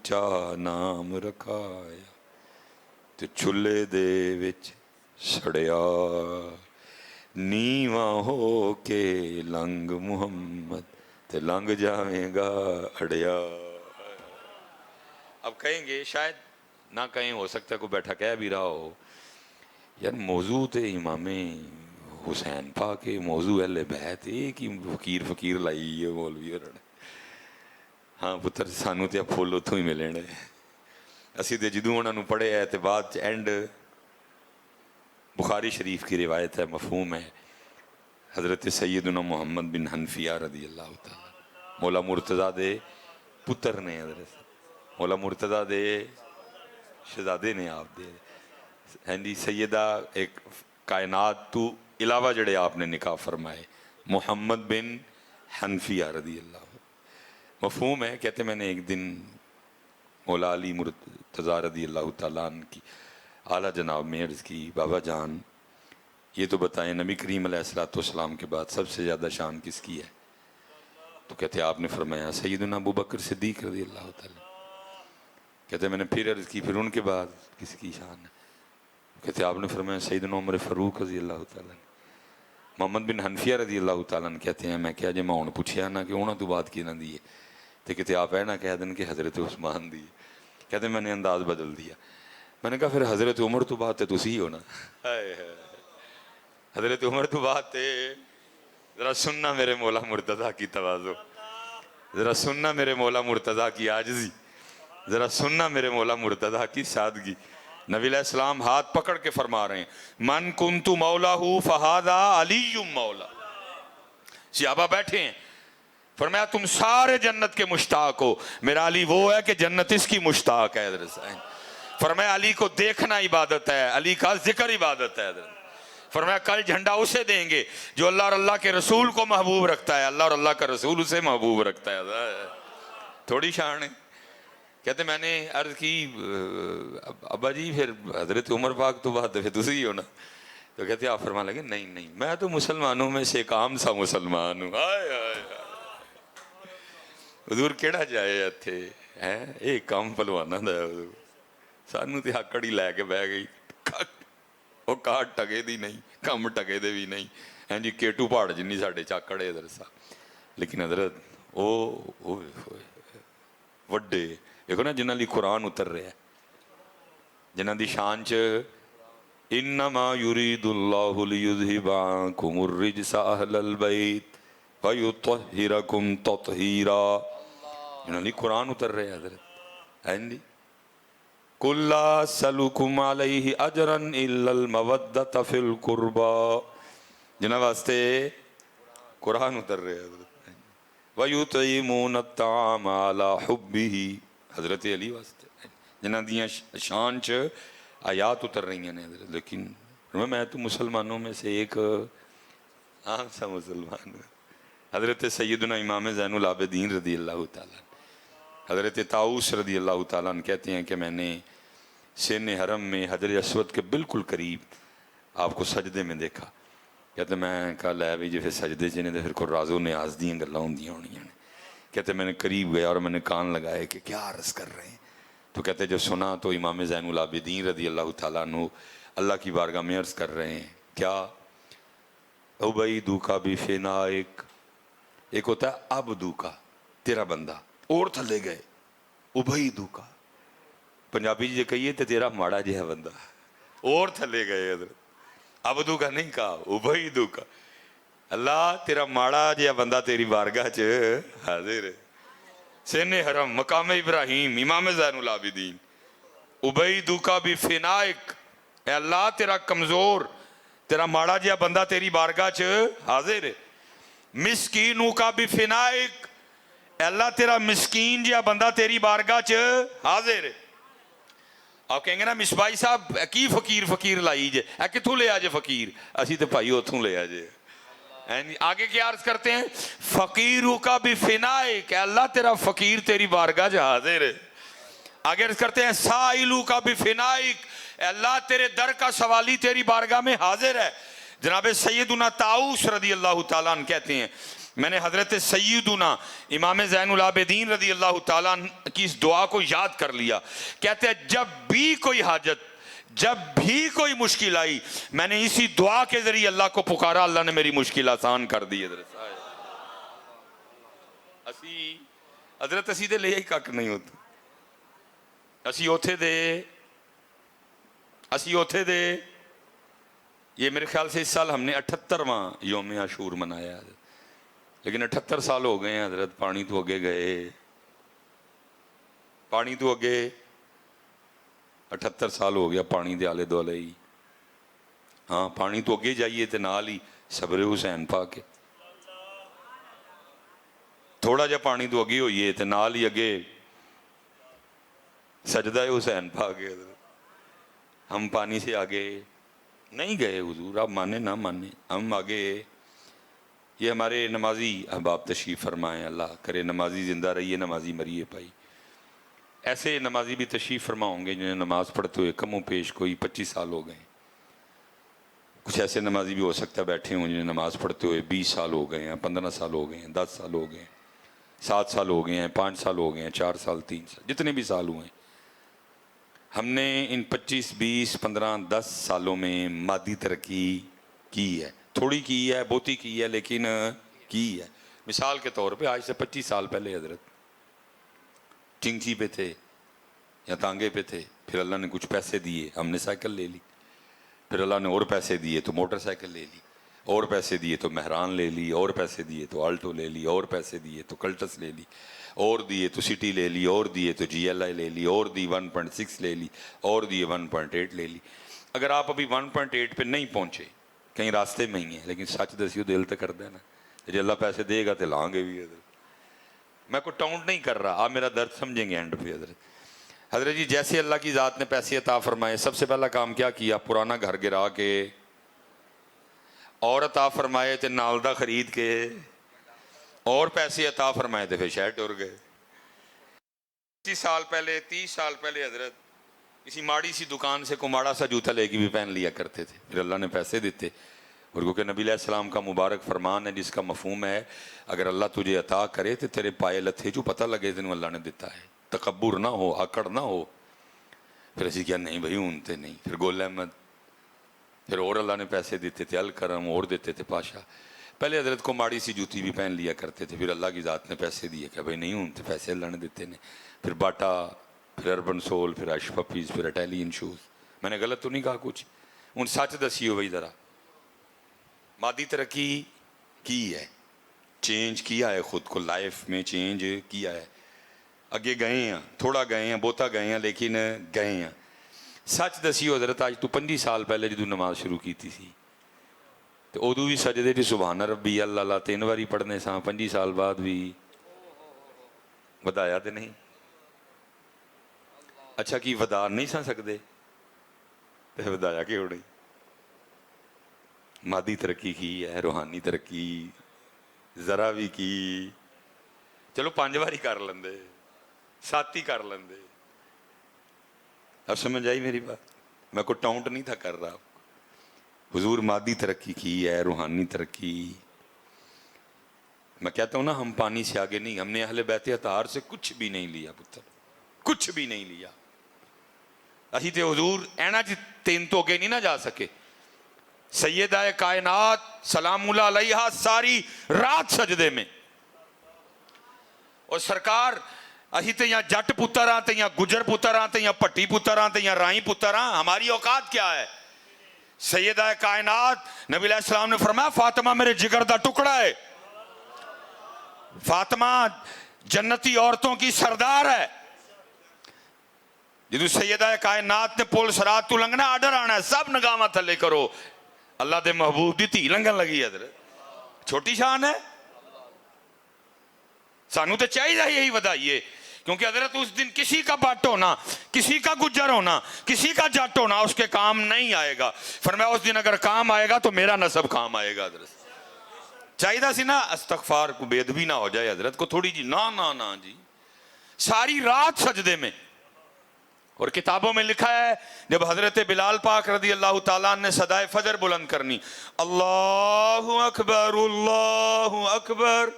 ਉੱਚਾ ਨਾਮ ਰਖਾਇਆ ਤੇ ਚੁੱਲ੍ਹੇ ਦੇ ਵਿੱਚ ਸੜਿਆ नीवा हो के लंग मुहम्मद ते लंग जावेगा अड़िया। अब कहेंगे शायद ना कहें, हो सकता है कोई बैठा कह भी रहा हो यार मौजू तो इमामे हुसैन पा के मौजू अहले बैत कि फकीर फकीर लाई है मौलवी होर ने। हाँ पुत्र सानू तो फुल उतों ही मिले ने, असी तो जदों उन्होंने पढ़े है तो बाद एंड बुखारी शरीफ की रिवायत है, मफहूम है, हज़रत सैयदना मोहम्मद बिन हनफिया रदी अल्लाह तआला मौला मुर्तज़ा दे पुत्र ने, हज़रत मौला मुर्तज़ा दे शहजादे ने आप दे हैं जी सैयदा एक कायनात तू इलावा जड़े आपने निकाह फरमाए मोहम्मद बिन हनफिया रदी अल्लाह। मफहूम है, कहते मैंने एक दिन मौला अली मुर्तज़ा रदी अल्लाह तआला की आला जनाब में अर्ज़ की, बाबा जान ये तो बताएं नबी करीम अलैहिस्सलाम के बाद सबसे ज़्यादा शान किसकी है? तो कहते आपने फरमाया सैयदना अबू बकर सिद्दीक़ रज़ी अल्लाह तआला। कहते मैंने फिर अर्ज़ की फिर उनके बाद किसकी शान है? कहते आपने फरमाया सैयदना उमर फ़ारूक रज़ी अल्लाह तआला। मोहम्मद बिन हनफिया रज़ी अल्लाह तआला कहते हैं मैं क्या जे मैं हुण पुछया ना कि उन्होंने तो बात की ना दी है तो कितने आप है ना कह दें कि हज़रत उस्मान दी। कहते मैंने अंदाज़ बदल दिया, मैंने कहा फिर हज़रत उमर तो बात है तुसी ही हो ना। हज़रत उमर तो बात है, ज़रा सुनना मेरे मौला मुर्तज़ा की तवाज़ो, ज़रा सुनना मेरे मौला मुर्तज़ा की आजिज़ी, ज़रा सुनना मेरे मौला मुर्तज़ा की सादगी। नबी अलैहिस्सलाम हाथ पकड़ के फरमा रहे हैं मन कुन्तु मौला हूँ फ़हादा अलीयुम मौला। सहाबा बैठे हैं, फरमाया तुम सारे जन्नत के मुश्ताक हो, मेरा अली वो है कि जन्नत इसकी मुश्ताक है। फरमाया अली को देखना इबादत है, अली का जिक्र इबादत है। फरमाया कल झंडा उसे देंगे जो अल्लाह और अल्लाह के रसूल को महबूब रखता है, अल्लाह और अल्लाह का रसूल उसे महबूब रखता है। थोड़ी शान है। कहते मैंने अर्ज की अब्बा जी फिर हजरत उमर पाक तो बात फिर तुसी ही हो ना। तो कहते आप फरमा लगे नहीं नहीं मैं तो मुसलमानों में से एक आम सा मुसलमान हूँ। हजूर केड़ा जाए इत्थे है एक काम पलवाना दा सानू तो आकड़ ही लैके बह गई, वो काट टके दी नहीं कम टके दे भी नहीं हैं जी केटू पहाड़ जिन्नी साढ़े चाकड़ है इधर सा। लेकिन हजरत वो वड्डे देखो ना जिन्हों कुरान उतर रहा है, जिन्हों की शान च इन्नमा युरीदुल्लाहु लियुज़हिबा अनकुमुर रिज्सा अहलल बैत व युत्तहिरकुम तत्हीरा, जिन्हों की कुरान उतर रहा है हजरत हैं जी। कुल्ला सलुकुम अलैहि अजरन इल्लल मवद्दत फिल कुर्बा, जिन्हों वास्ते कुरान उतर रहे हजरत। वयुतईमून अत्ताम अला हुब्बिही, हजरत अली वास्ते जिन्हों दियां शान च आयात उतर रही हैं हजरत। लेकिन मैं तो मुसलमानों में से एक आम सा मुसलमान हूँ। हजरत सैयदना इमाम ज़ैनुल आबिदीन रदी अल्लाह तआला, हजरत ताऊस रदी अल्लाह तआला कहते हैं कि मैंने सेने हरम में हजर अस्वद के बिल्कुल करीब आपको सजदे में देखा। कहते मैं कहा लै भी जो फिर सजदे च ने तो फिर को राजो न्याज दी गल्लां होंदियां होनियां ने। कहते मैंने करीब गया और मैंने कान लगाए कि क्या अर्ज़ कर रहे हैं। तो कहते जब सुना तो इमाम ज़ैनुल आबिदीन रदी अल्लाह तआला अन्हु अल्लाह की बारगाह में अर्ज़ कर रहे हैं क्या उबैदू का भी फिना एक होता है अबदू का तेरा बंदा और थले गए, उबैदू का पंजाबी जी कहिए तो तेरा माड़ा जिहा बंदा और थले गए हजरत। अबदू का नहीं कहा उबैदू का, अल्लाह तेरा माड़ा जिहा बंदा तेरी बारगाह च हाजिर है। सेने हरम मकाम इब्राहिम इमाम ज़ैनुल आबिदीन उबैदू का भी फिनाइक, अल्लाह तेरा कमजोर तेरा माड़ा जिहा बंदा तेरी बारगाह च हाजिर है। मिस्कीनू का भी फिनाइक, अल्लाह तेरा मिस्कीन जिहा बंदा तेरी बारगाह च हाजिर है। आप कहेंगे ना मिसबाई साहब की फकीर फकीर लाई जे कितों लिया जे फकीर, असी तो भाई उतों लिया जे। आगे क्या अर्ज करते हैं फकीरू का भी फिनाइक, अल्लाह तेरा फकीर तेरी बारगाह च हाजिर है। आगे अर्ज करते हैं साइलू का भी फिनाइक, अल्लाह तेरे दर का सवाली तेरी बारगाह में हाजिर है। जनाब सैयदना ताऊस रदी अल्लाह तआला अन्हु कहते हैं मैंने हजरत सैयदुना इमाम ज़ैनुल आबिदीन रज़ी अल्लाह ताला की इस दुआ को याद कर लिया। कहते हैं जब भी कोई हाजत, जब भी कोई मुश्किल आई, मैंने इसी दुआ के जरिए अल्लाह को पुकारा, अल्लाह ने मेरी मुश्किल आसान कर दी। हजरत असी दे ले ही कक नहीं होता, असी ओथे दे ये मेरे ख्याल से इस साल हमने 78वां यौम आशूर मनाया, लेकिन 78 साल हो गए हैं हजरत। पानी तो अगे गए, पानी तो अगे 78 साल हो गया पानी दे आले दुआले ही। हाँ, पानी तो अगे जाइए तो नाल ही सबरे हुसैन पा के, थोड़ा जा पानी तो अगे होइए तो नाल ही अगे सजदा हुसैन पा के। हम पानी से आगे नहीं गए हुजूर, आप माने ना माने, हम आगे। ये हमारे नमाजी अहबाब तशरीफ़ फरमाएँ, अल्लाह करे नमाजी ज़िंदा रहिए, नमाजी मरिए पाई। ऐसे नमाजी भी तशरीफ़ फरमा होंगे जिन्हें नमाज़ पढ़ते हुए कमो पेश कोई 25 साल हो गए। कुछ ऐसे नमाजी भी हो सकता है बैठे हों जिन्हें नमाज़ पढ़ते हुए 20 साल हो गए हैं, 15 साल हो गए हैं, 10 साल हो गए हैं, 7 साल हो गए हैं, 5 साल हो गए हैं, 4 साल, 3 साल, जितने भी साल हुए। हमने इन 25, 20, 15, 10 सालों में मादी तरक्की की है, थोड़ी की है, बहुती की है, लेकिन की है। मिसाल के तौर पे आज से 25 साल पहले हजरत चिंची पे थे या तांगे पे थे, फिर अल्लाह ने कुछ पैसे दिए, हमने साइकिल ले ली, फिर अल्लाह ने और पैसे दिए तो मोटरसाइकिल ले ली, और पैसे दिए तो मेहरान ले ली, और पैसे दिए तो आल्टो ले ली, और पैसे दिए तो कल्टस ले ली, और दिए तो सिटी ले ली, और दिए तो GLI ले ली, और दी 1.6 ले ली, और दिए 1.8 ले ली। अगर आप अभी 1.8 पे नहीं पहुँचे, कहीं रास्ते में ही है, लेकिन सच दसियो दिल तो करता है ना, जो अल्लाह पैसे देगा तो लाएंगे भी। मैं कोई टाउंट नहीं कर रहा, आप मेरा दर्द समझेंगे एंड पे। हजरत जी जैसे अल्लाह की ज़ात ने पैसे अता फरमाए, सबसे पहला काम क्या किया, पुराना घर गिरा के और अता फरमाए तो नालदा खरीद के और पैसे अता फरमाए तो फिर शहर टुर गए। 30 साल पहले, 30 साल पहले हजरत किसी माड़ी सी दुकान से कुमाड़ा सा जूता लेके भी पहन लिया करते थे, फिर अल्लाह ने पैसे देते। और क्योंकि नबी अलैहिस्सलाम का मुबारक फरमान है जिसका मफहूम है, अगर अल्लाह तुझे अता करे तो तेरे पाए लथे जो पता लगे तेन अल्लाह ने दिता है, तकब्बुर ना हो, आकड़ ना हो। फिर असी क्या नहीं भाई हूं तो नहीं, फिर गोल अहमद, फिर और अल्लाह ने पैसे देते थे, अल करम और देते थे पाशा। पहले हजरत को माड़ी सी जूती भी पहन लिया करते थे, फिर अल्लाह की ज़ात ने पैसे दिए कि भाई नहीं हूं तो पैसे अल्लाह ने देते ने, फिर बाटा, फिर अर्बन सोल, फिर अश पपीज़, फिर इटालियन शूज़। मैंने गलत तो नहीं कहा कुछ? हूँ सच दसियो भाई ज़रा, मादी तरक्की की है, चेंज किया है, खुद को लाइफ में चेंज किया है, अगे गए हैं, थोड़ा गए हैं, बहुता गए हैं, लेकिन गए हैं। सच दसियो हजरत आज तू 25 साल पहले जो नमाज शुरू की थी तो उदू भी सजदे च सुभान रब्बी अल्लाह 3 बारी पढ़ने सा, 25 साल बाद भी वधाया तो नहीं? अच्छा की वधा नहीं सा सकते तो वधाया क्यों नहीं? मादी तरक्की की है, रूहानी तरक्की जरा भी की, चलो 5 बारी कर लेंदे, 7 ही कर लेंदे। अब समझ आई मेरी बात? मैं कोई टाउंट नहीं था कर रहा। हुजूर मादी तरक्की की है, रूहानी तरक्की। मैं कहता हूं ना, हम पानी से आगे नहीं, हमने अहले बैते अतार से कुछ भी नहीं लिया पुत्र, कुछ भी नहीं लिया। असी तो हुजूर ऐना च 3 तो अगे नहीं ना जा सके। सैयदा कायनात सलामुल्लाह अलैहा सारी रात सजदे में, और सरकार असी तो यहाँ जट पुत्र हाँ, तो यहाँ गुजर पुत्र हाँ, तो यहाँ भट्टी पुत्र हाँ, तो यहाँ राई पुत्र हाँ। हमारी औकात क्या है? सैयदा कायनात नबी अलैहिस्सलाम ने फरमाया फातिमा मेरे जिगर का टुकड़ा है, फातिमा जन्नती औरतों की सरदार है। जो सैयदा कायनात ने पुल सरात तू लंघना, आर्डर आना है सब नगामा थले करो, अल्लाह दे महबूब दी धी लंघन लगी है। छोटी शान है? सानू तो चाहिए यही बधाइए, क्योंकि हजरत उस दिन किसी का बट होना, किसी का गुजर होना, किसी का जट होना उसके काम नहीं आएगा। फरमाया उस दिन अगर काम आएगा तो मेरा नसब काम आएगा। हजरत चाहिए सी ना इस्तगफार को बेदबी ना हो जाए हजरत को थोड़ी जी, ना ना ना जी, सारी रात सजदे में। और किताबों में लिखा है जब हजरत बिलाल पाक रदी अल्लाह ताला ने सदाए फजर बुलंद करनी, अल्लाहु अकबर अल्लाहु अकबर,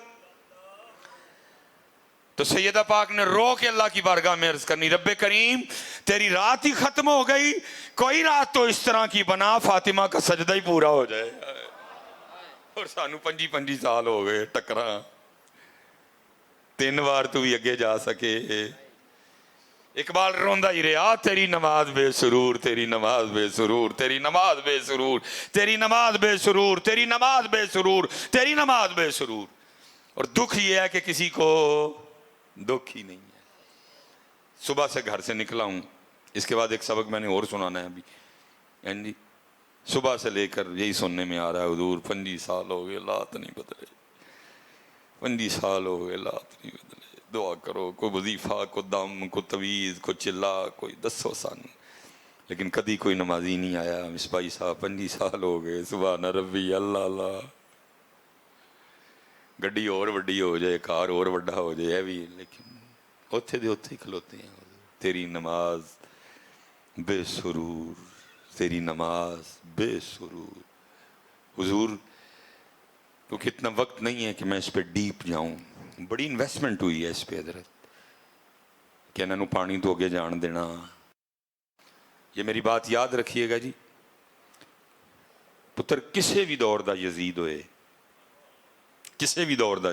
तो सैयदा पाक ने रो के अल्लाह की बारगाह में अर्ज करनी, रब्बे करीम तेरी रात ही खत्म हो गई, कोई रात तो इस तरह की बना फातिमा का सजदा ही पूरा हो जाए। और सानू 25 साल हो गए टकरा, 3 बार तू भी अगे जा सके। इकबाल रोंदा ही रहा, तेरी नमाज बेसुरूर तेरी नमाज बेसुरूर तेरी नमाज बेसुरूर तेरी नमाज बेसुरूर तेरी नमाज बेसुरूर तेरी नमाज बेसुरूर। और दुख ये है कि किसी को दुख ही नहीं है। सुबह से घर से निकला हूं, इसके बाद एक सबक मैंने और सुनाना है अभी। जी सुबह से लेकर यही सुनने में आ रहा है, हुजूर 25 साल हो गए लात नहीं बदले, 25 साल हो गए लात नहीं बदले, दुआ करो, कोई वजीफा, को दम, को तवीज़, को चिल्ला, कोई दसो सन। लेकिन कभी कोई नमाजी नहीं आया। मिसबाई साहब 25 साल हो गए, सुबह न रबी अल्लाह अल्लाह, गड्डी और वड्डी हो जाए, कार और वड्डा हो जाए भी, लेकिन उत्थे दे उत्थे ही खलोते हैं। तेरी नमाज बेसुरूर तेरी नमाज बेसुरूर। हुजूर क्योंकि इतना वक्त नहीं है कि मैं इस पर डीप जाऊं, बड़ी इन्वेस्टमेंट हुई है इस पे हजरत, कि इन्होंने पानी तो अगे जान देना। ये मेरी बात याद रखिएगा जी, पुत्र किसी भी दौर का यजीद होए, किसी भी दौर का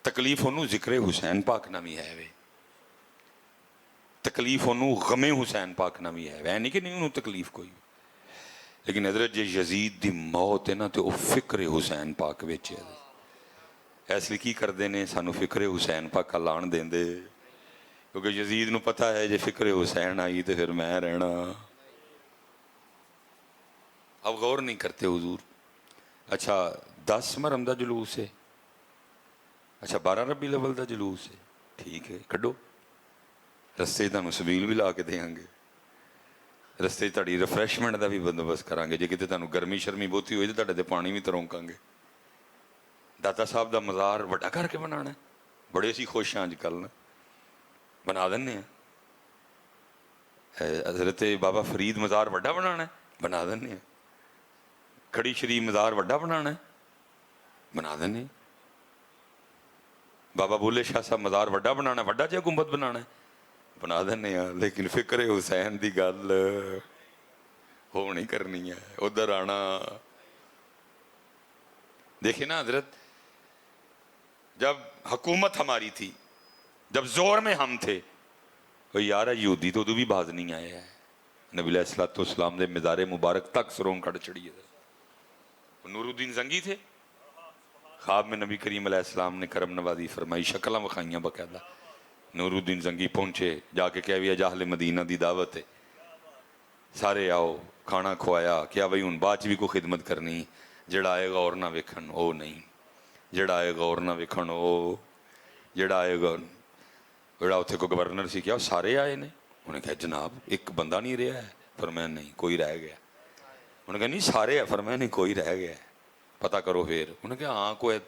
तकलीफ उन्होंने जिक्र हुसैन पाक ना भी है वे, तकलीफ उन्होंने गमे हुसैन पाक ना भी है वै, नहीं कि नहीं उन्होंने तकलीफ कोई। लेकिन हजरत जे यजीद की मौत है ना, तो वह फिक्र हुसैन पाक विच है। इसलिए की करते हैं, सानू फिक्र हुसैन पाक लाण देंदे, क्योंकि यजीद नूं पता है जे फिक्र हुसैन आई तो फिर मैं रहना। अब गौर नहीं करते हुजूर। अच्छा 10 मुहर्रम का जलूस है, अच्छा 12 रबी अव्वल का जलूस है, ठीक है कड्डो, रस्ते तुहानूं सबील भी ला के देंगे, रस्ते तुहाडी रिफ्रैशमेंट का भी बंदोबस्त करांगे। जे किते तुहानूं गर्मी शर्मी बहुती होई तो तुहाडे ते पानी भी तरौंकांगे। दाता साहब का मज़ार वड्डा करके बनाना, बड़े असीं खुश हाँ अजकल ना, बना देने। हजरत बाबा फरीद मज़ार वड्डा बनाना, बना देने। खड़ी शरीफ मज़ार वड्डा बनाना, बना देने। बाबा बुल्ले शाह साहब मज़ार वड्डा बनाना, वड्डा जिहा गुंबद बनाना, बना देने। लेकिन फिक्र हुसैन की गल हो नहीं करनी है, उधर आना। देखिए ना हजरत, जब हुकूमत हमारी थी, जब जोर में हम थे, तो यार यहूदी तो उदू भी बाज नहीं आया है। नबी अलैहिस्सलाम दे मज़ारे मुबारक तक सरों कट चढ़ी है। नूरुद्दीन जंगी थे, ख्वाब में नबी करीम अलैहिस्सलाम ने करम नवाजी फरमाई, शक्लां विखाइयां बकायदा। नूरुद्दीन जंगी पहुंचे, जाके कह भी अजाहले मदीना की दावत है, सारे आओ, खाना खुआया, क्या बई हुण बाद च भी कोई खिदमत करनी, जिहड़ा आएगा और ना वेखण वो नहीं, जिहड़ा आएगा और ना वेखण वो, जिहड़ा आएगा। जिहड़ा उत्थे कोई गवर्नर से क्या सारे आए ने, उन्हें कहा जनाब एक बंदा नहीं रहा है, फरमाया नहीं कोई रह गया। उन्हें कहा नहीं सारे है, फरमाया नहीं कोई रह गया, पता करो। फिर उन्हें कहा हाँ कोई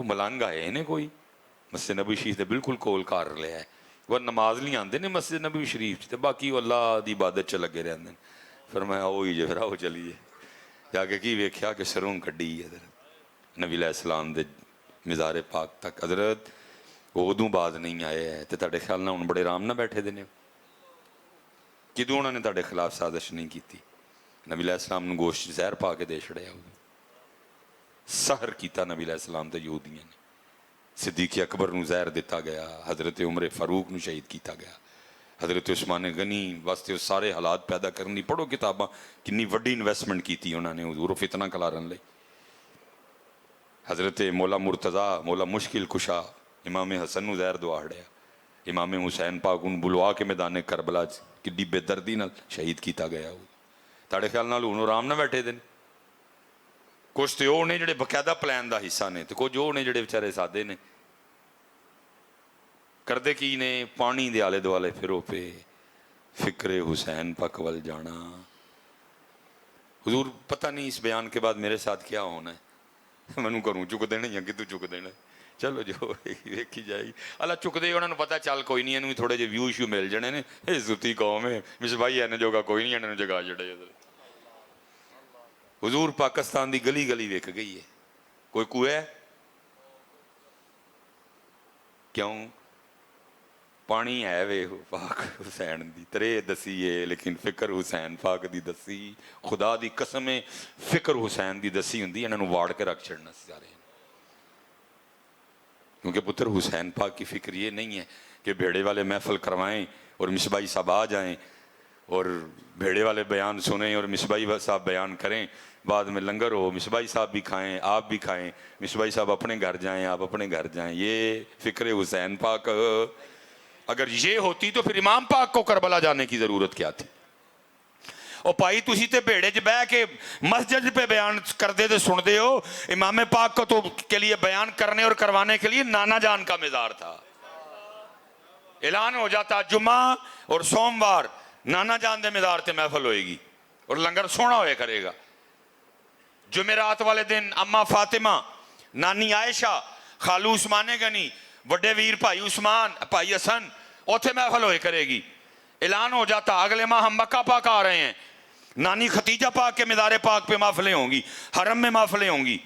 मलंग आए ने, कोई मस्जिद नबी शरीफ के बिल्कुल कोल घर लिया है, वह नमाज नहीं आते ने मस्जिद नबी शरीफ तो बाकी अल्लाह की इबादत च लगे रहते हैं। फरमाया वो ही जे, फिर आओ चलीए। जाके की वेख्या कि सरों कड्डी हजरत नबी अलैहिस्सलाम दे मज़ारे पाक तक। हजरत उदों बाद नहीं आए है तो तुहाडे ख्याल नाल हुण बड़े आराम नाल बैठे दे ने, किदों उन्होंने तुहाडे खिलाफ साजिश नहीं की। नबी अलैहिस्सलाम नूं गोश्त जहर पा के दे छड़िया, सहर किया नबी अलैहिस्सलाम ते यहूदियों ने। सिद्दीक़ अकबर नूं जहर दिता गया, हज़रत उमर फारूक नूं शहीद किया गया, हज़रत उस्मान गनी वास्ते सारे हालात पैदा करनी। पढ़ो किताबां, कितनी वड्डी इन्वेस्टमेंट की उन्होंने हजूर फितना खलारन लई। हज़रत मौला मुर्तज़ा, मौला मुश्किल कुशा इमाम हसन नूं जहर दवा हड़िया, इमाम हुसैन पाक नूं बुलवा के मैदान करबला कि बेदर्दी नाल शहीद किया गया। तुहाडे ख्याल नाल हुण आराम नाल बैठे दे ने। कुछ तो वो ने जिहड़े बकायदा प्लैन का हिस्सा ने, तो कुछ वो ने जिहड़े बेचारे सादे ने। करदे की ने, पानी दे आले दुआले फिरो पे, फिक्रे हुसैन पाक वल जाना। हुजूर पता नहीं इस बयान के बाद मेरे साथ क्या होना है, मैनू घरों चुक देना या कितों चुक देना, चलो जो वेखी जाएगी। अल्लाह चुकते उन्होंने पता चल कोई नहीं, इन्हू थोड़े जे व्यू शू मिल जाने ने, ये सुती कौम है मिसबाई इन्हें जोगा कोई नहीं, इन्होंने जगा छड़े। हुजूर पाकिस्तान की गली गली विक गई है, कोई कुआ क्यों? पानी है वे पाक हुसैन दी तरे दसी है, लेकिन फिक्र हुसैन पाक दी दसी। खुदा दी कसम है फिक्र हुसैन दी दसी हुंदी, इन्होंने वाड़ के रख छड़ना सारे। क्योंकि पुत्र हुसैन पाक की फिक्र ये नहीं है कि भेड़े वाले महफल करवाएं और मिसबाई साहब आ जाएं और भेड़े वाले बयान सुने और मिसबाई साहब बयान करें, बाद में लंगर हो, मिसबाई साहब भी खाएं आप भी खाएं, मिसबाई साहब अपने घर जाएं आप अपने घर जाएं। ये फिक्र हुसैन पाक अगर ये होती तो फिर इमाम पाक को करबला जाने की जरूरत क्या थी? और भाई तुसी ते भेड़े च बह के मस्जिद पे बयान करते थे सुनते हो, इमाम पाक को तो के लिए बयान करने और करवाने के लिए नाना जान का मज़ार था। ऐलान हो जाता जुम्मा और सोमवार नाना जान दे मज़ार ते महफल होएगी और लंगर सोना होया करेगा। जुमेरात वाले दिन अम्मा फातिमा, नानी आयशा, खालू उस्माने गनी, बड़े वीर भाई उस्मान भाई हसन उथे महफल होए करेगी। ऐलान हो जाता अगले माह हम मक्का पाक आ रहे हैं, नानी खतीजा पाक के मज़ार पाक पे महफिलें होंगी, हरम में महफिलें होंगी,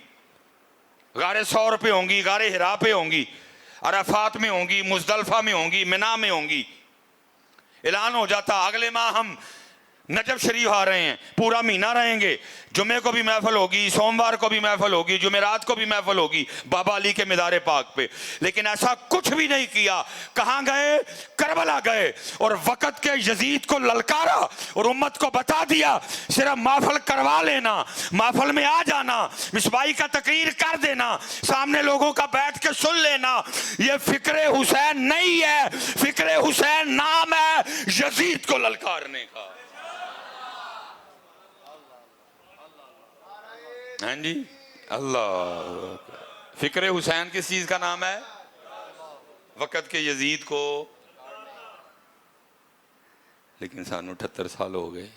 गारे सौर पे होंगी, गारे हिरा पे होंगी, अराफात में होंगी, मुजदलफा में होंगी, मिना में होंगी। ऐलान हो जाता अगले माह हम नजब शरीफ आ रहे हैं, पूरा महीना रहेंगे, जुमे को भी महफल होगी, सोमवार को भी महफल होगी, जुमेरात को भी महफल होगी बाबा अली के मज़ार पाक पे। लेकिन ऐसा कुछ भी नहीं किया। कहाँ गए? करबला गए और वक़्त के यजीद को ललकारा और उम्मत को बता दिया सिर्फ महफल करवा लेना, महफल में आ जाना, मिसबाई का तकरीर कर देना, सामने लोगों का बैठ के सुन लेना, ये फिक्र हुसैन नहीं है, फिक्र हुसैन नाम है यजीद को ललकारने का। हाँ जी, अल्लाह। फिक्र हुसैन किस चीज का नाम है? वक़्त के यजीद को। लेकिन सानू 78 साल हो गए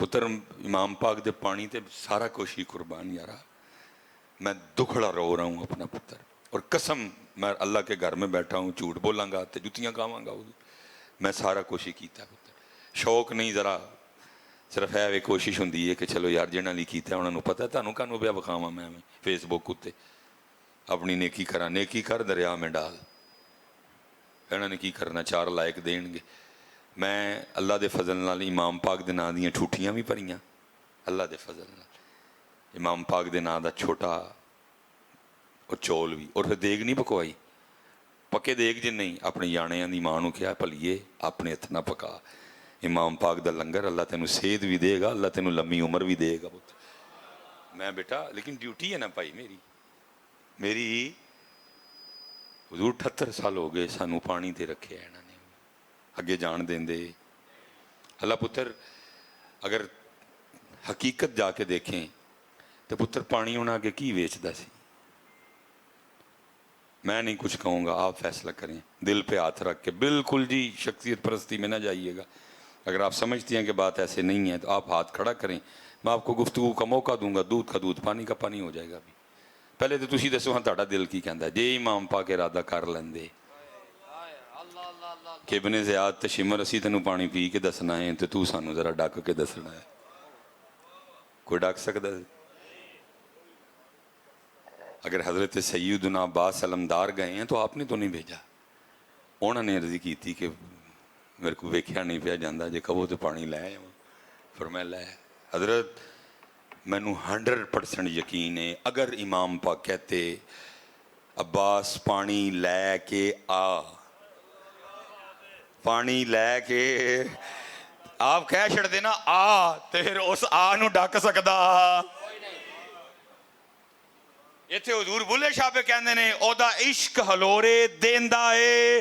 पुत्र इमाम पाक दे पानी ते सारा कुछ ही कुर्बान यारा। मैं दुखड़ा रो रहा हूँ अपना पुत्र, और कसम मैं अल्लाह के घर में बैठा हूँ, झूठ बोलांगा तो जुतियाँ खावांगा। मैं सारा कुछ ही किया पुत्र, शौक नहीं, जरा सिर्फ है वे कोशिश होंगी है कि चलो यार जिन्होंने नहीं किया उन्होंने पता है, तुहानू कानू पिया विखावा मैं फेसबुक उत्ते अपनी नेकी करा, नेकी कर दरिया में डाल, इन्होंने की करना, 4 लाइक देंगे। मैं अल्लाह के फजल नाल इमाम पाक के नाँ दियाँ ठूठियाँ भी भरियाँ, अल्लाह के फजल नाल इमाम पाक के नाँ का छोटा और चौल भी, और फिर देग नहीं पकवाई, पक्के देग ज नहीं, अपने याणियां की माँ को कहा भलीए अपने हथ ना पका, इमाम पाक का लंगर अल्लाह तेन सेहत भी देगा, अल्लाह तेन लम्मी उम्र भी देगा पुत्र। मैं बेटा लेकिन ड्यूटी है ना भाई मेरी हुजूर 78 साल हो गए सानू पानी ते रखे इन्होंने, अगे जान देंदे। अल्लाह पुत्र अगर हकीकत जाके देखें तो पुत्र पानी उन्हें अगे की वेचता सी। मैं नहीं कुछ कहूँगा, आप फैसला करें, दिल पे हाथ रख के। बिल्कुल जी शख्सियत परस्ती में ना जाइएगा, अगर आप समझती हैं कि बात ऐसे नहीं है तो आप हाथ खड़ा करें, मैं आपको गुफ्तगू का मौका दूंगा, दूध का दूध पानी का पानी हो जाएगा। अभी पहले तो तुसी दसो हाँ तुहाडा दिल की कहता, जे इमाम पाक इरादा कर लेंदे कि इब्ने ज़ियाद ते शिमर असी तेनू पानी पी के दसना है तो तू सानू जरा डक के दसना है, कोई डक सकता है? अगर हजरत सैयदना अब्बास अलमदार गए हैं तो आपने तो नहीं भेजा, उन्होंने अर्जी की थी कि मेरे को वेख्या नहीं पिया जाता, जे कहो तो पानी लै आवां, फिर मैं लै। हजरत मैनू 100% यकीन है अगर इमाम पाक कहते अब्बास पानी लै के आ, पानी लै के आप कह छड़ते ना आ, तो फिर उस आ नू डक सकदा। इत्थे हुजूर बुल्ले शाह पे कहंदे ने ओदा इश्क हलोरे देंदा है